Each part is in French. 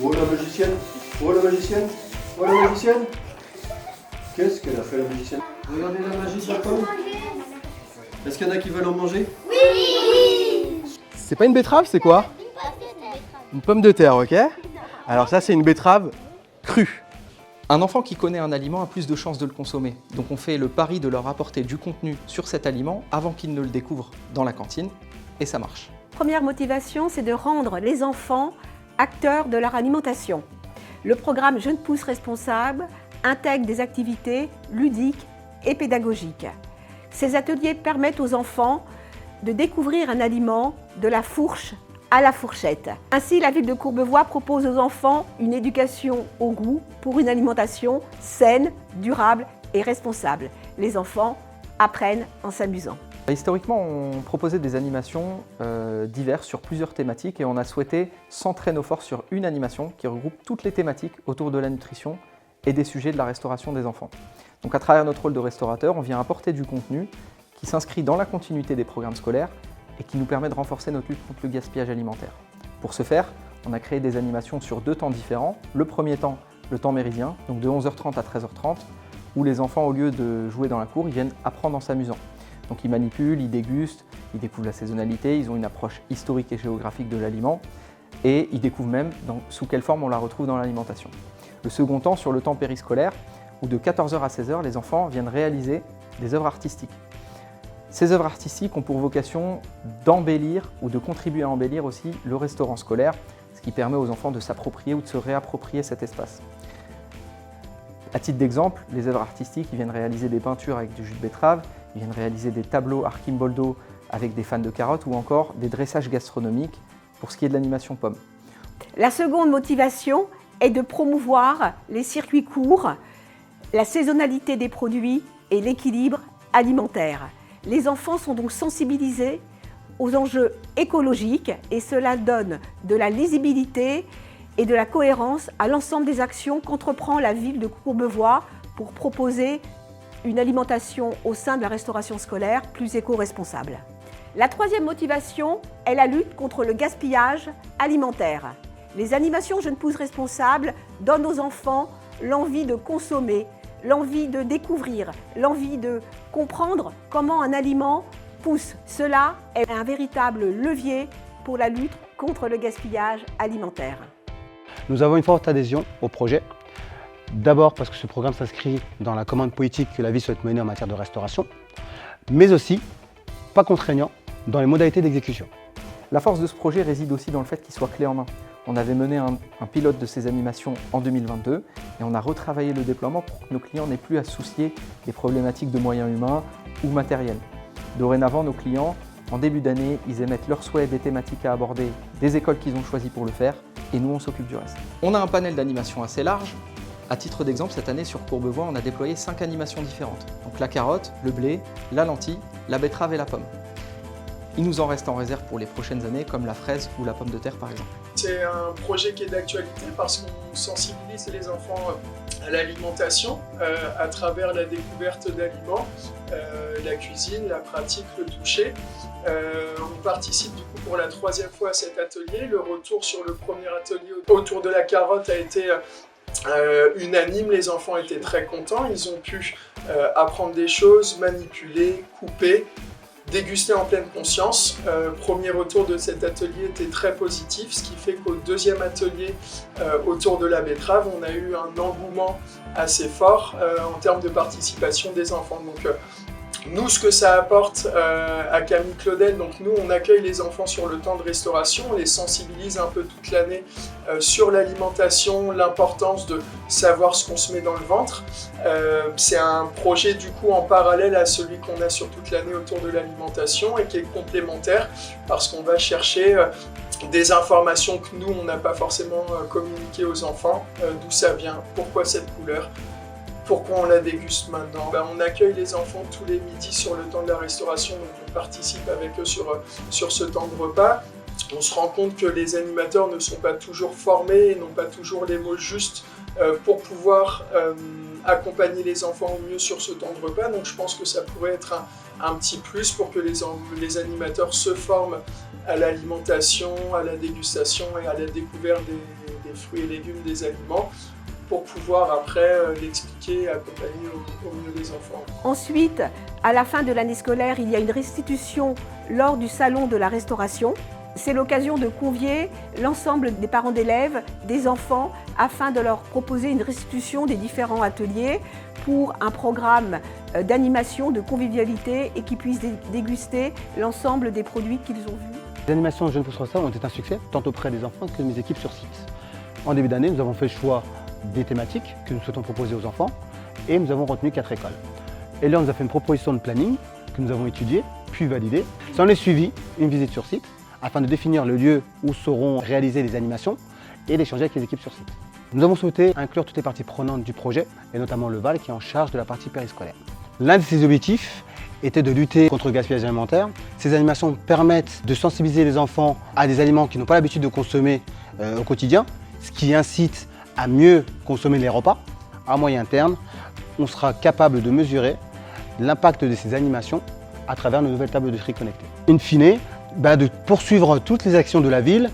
Oh la magicienne, oh la magicienne, oh la magicienne. Qu'est-ce qu'elle a fait la magicienne? Regardez la magie de la pomme. Est-ce qu'il y en a qui veulent en manger? Oui! C'est pas une betterave, c'est quoi? Une pomme de terre, ok? Alors ça, c'est une betterave crue. Un enfant qui connaît un aliment a plus de chances de le consommer. Donc on fait le pari de leur apporter du contenu sur cet aliment avant qu'ils ne le découvrent dans la cantine, et ça marche. Première motivation, c'est de rendre les enfants acteurs de leur alimentation. Le programme Jeunes Pousses Responsables intègre des activités ludiques et pédagogiques. Ces ateliers permettent aux enfants de découvrir un aliment de la fourche à la fourchette. Ainsi, la ville de Courbevoie propose aux enfants une éducation au goût pour une alimentation saine, durable et responsable. Les enfants apprennent en s'amusant. Historiquement, on proposait des animations diverses sur plusieurs thématiques et on a souhaité centrer nos forces sur une animation qui regroupe toutes les thématiques autour de la nutrition et des sujets de la restauration des enfants. Donc à travers notre rôle de restaurateur, on vient apporter du contenu qui s'inscrit dans la continuité des programmes scolaires et qui nous permet de renforcer notre lutte contre le gaspillage alimentaire. Pour ce faire, on a créé des animations sur 2 temps différents. Le premier temps, le temps méridien, donc de 11h30 à 13h30, où les enfants, au lieu de jouer dans la cour, ils viennent apprendre en s'amusant. Donc ils manipulent, ils dégustent, ils découvrent la saisonnalité, ils ont une approche historique et géographique de l'aliment et ils découvrent même sous quelle forme on la retrouve dans l'alimentation. Le second temps, sur le temps périscolaire, où de 14h à 16h, les enfants viennent réaliser des œuvres artistiques. Ces œuvres artistiques ont pour vocation d'embellir ou de contribuer à embellir aussi le restaurant scolaire, ce qui permet aux enfants de s'approprier ou de se réapproprier cet espace. À titre d'exemple, les œuvres artistiques ils viennent réaliser des peintures avec du jus de betterave, ils viennent réaliser des tableaux Archimboldo avec des fans de carottes ou encore des dressages gastronomiques pour ce qui est de l'animation pomme. La seconde motivation est de promouvoir les circuits courts, la saisonnalité des produits et l'équilibre alimentaire. Les enfants sont donc sensibilisés aux enjeux écologiques et cela donne de la lisibilité et de la cohérence à l'ensemble des actions qu'entreprend la ville de Courbevoie pour proposer une alimentation au sein de la restauration scolaire plus éco-responsable. La troisième motivation est la lutte contre le gaspillage alimentaire. Les animations Jeunes Pousses Responsables donnent aux enfants l'envie de consommer, l'envie de découvrir, l'envie de comprendre comment un aliment pousse. Cela est un véritable levier pour la lutte contre le gaspillage alimentaire. Nous avons une forte adhésion au projet. D'abord parce que ce programme s'inscrit dans la commande politique que la ville souhaite mener en matière de restauration, mais aussi, pas contraignant, dans les modalités d'exécution. La force de ce projet réside aussi dans le fait qu'il soit clé en main. On avait mené un pilote de ces animations en 2022 et on a retravaillé le déploiement pour que nos clients n'aient plus à se soucier des problématiques de moyens humains ou matériels. Dorénavant, nos clients, en début d'année, ils émettent leurs souhaits des thématiques à aborder, des écoles qu'ils ont choisies pour le faire et nous, on s'occupe du reste. On a un panel d'animation assez large. À titre d'exemple, cette année sur Courbevoie, on a déployé 5 animations différentes. Donc la carotte, le blé, la lentille, la betterave et la pomme. Il nous en reste en réserve pour les prochaines années, comme la fraise ou la pomme de terre par exemple. C'est un projet qui est d'actualité parce qu'on sensibilise les enfants à l'alimentation à travers la découverte d'aliments, la cuisine, la pratique, le toucher. On participe du coup pour la 3e fois à cet atelier. Le retour sur le premier atelier autour de la carotte a été unanime, les enfants étaient très contents, ils ont pu apprendre des choses, manipuler, couper, déguster en pleine conscience. Premier retour de cet atelier était très positif, ce qui fait qu'au 2e atelier autour de la betterave, on a eu un engouement assez fort en termes de participation des enfants. Donc, nous, ce que ça apporte à Camille Claudel, donc nous on accueille les enfants sur le temps de restauration, on les sensibilise un peu toute l'année sur l'alimentation, l'importance de savoir ce qu'on se met dans le ventre. C'est un projet du coup en parallèle à celui qu'on a sur toute l'année autour de l'alimentation et qui est complémentaire parce qu'on va chercher des informations que nous on n'a pas forcément communiquées aux enfants, d'où ça vient, pourquoi cette couleur. Pourquoi on la déguste maintenant? On accueille les enfants tous les midis sur le temps de la restauration, donc on participe avec eux sur ce temps de repas. On se rend compte que les animateurs ne sont pas toujours formés et n'ont pas toujours les mots justes pour pouvoir accompagner les enfants au mieux sur ce temps de repas. Donc je pense que ça pourrait être un petit plus pour que les animateurs se forment à l'alimentation, à la dégustation et à la découverte des des fruits et légumes, des aliments, pour pouvoir après l'expliquer et accompagner au mieux les enfants. Ensuite, à la fin de l'année scolaire, il y a une restitution lors du salon de la restauration. C'est l'occasion de convier l'ensemble des parents d'élèves, des enfants, afin de leur proposer une restitution des différents ateliers pour un programme d'animation, de convivialité et qu'ils puissent déguster l'ensemble des produits qu'ils ont vus. Les animations Jeunes Pousses Ressorts ont été un succès, tant auprès des enfants que de mes équipes sur site. En début d'année, nous avons fait le choix des thématiques que nous souhaitons proposer aux enfants et nous avons retenu 4 écoles. Et là, on nous a fait une proposition de planning que nous avons étudiée, puis validée. Ça en est suivi une visite sur site afin de définir le lieu où seront réalisées les animations et d'échanger avec les équipes sur site. Nous avons souhaité inclure toutes les parties prenantes du projet, et notamment le VAL qui est en charge de la partie périscolaire. L'un de ses objectifs était de lutter contre le gaspillage alimentaire. Ces animations permettent de sensibiliser les enfants à des aliments qu'ils n'ont pas l'habitude de consommer au quotidien, ce qui incite à mieux consommer les repas. À moyen terme, on sera capable de mesurer l'impact de ces animations à travers nos nouvelles tables de tri connectées. In fine, de poursuivre toutes les actions de la ville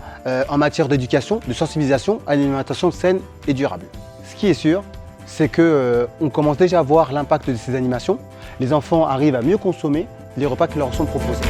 en matière d'éducation, de sensibilisation à une alimentation saine et durable. Ce qui est sûr, c'est qu'on commence déjà à voir l'impact de ces animations. Les enfants arrivent à mieux consommer les repas qui leur sont proposés.